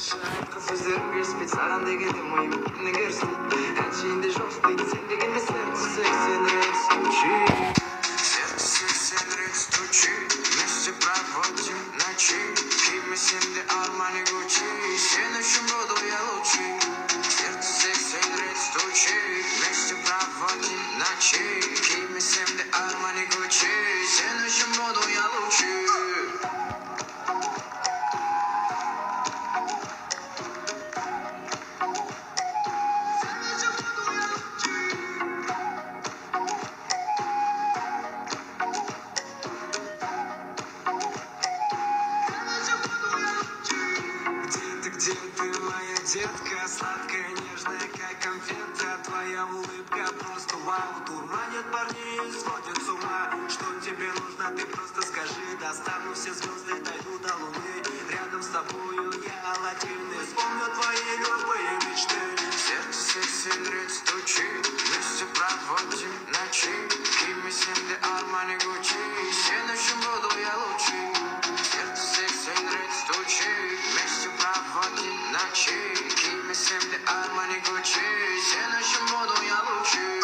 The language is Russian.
Sözlerim bir sağdan degelim oyun ne görsen her şeyinde jostaydı sen de gelme serce seksen rex тучи вместе проводим ночи Кимисим де Армани Гуччи следующим буду я лучший сердце секsen rex тучи вместе проводим ночи Кимисим де Армани Гуччи следующим буду я лучший Где ты, моя детка, сладкая, нежная, как конфета. Твоя улыбка просто вау, дурманит парней и сводит с ума. Что тебе нужно, ты просто скажи. Достану все звезды, дойду до луны. Рядом с тобою я Аладдин и вспомню твои любые мечты. Сердце секsen rex тучи вместе проводим ночи. Кимисим де Армани Гуччи следующим буду я лучший. Сердце секsen rex тучи вместе проводим ночи Кимисим де Армани Гуччи следующим буду я лучший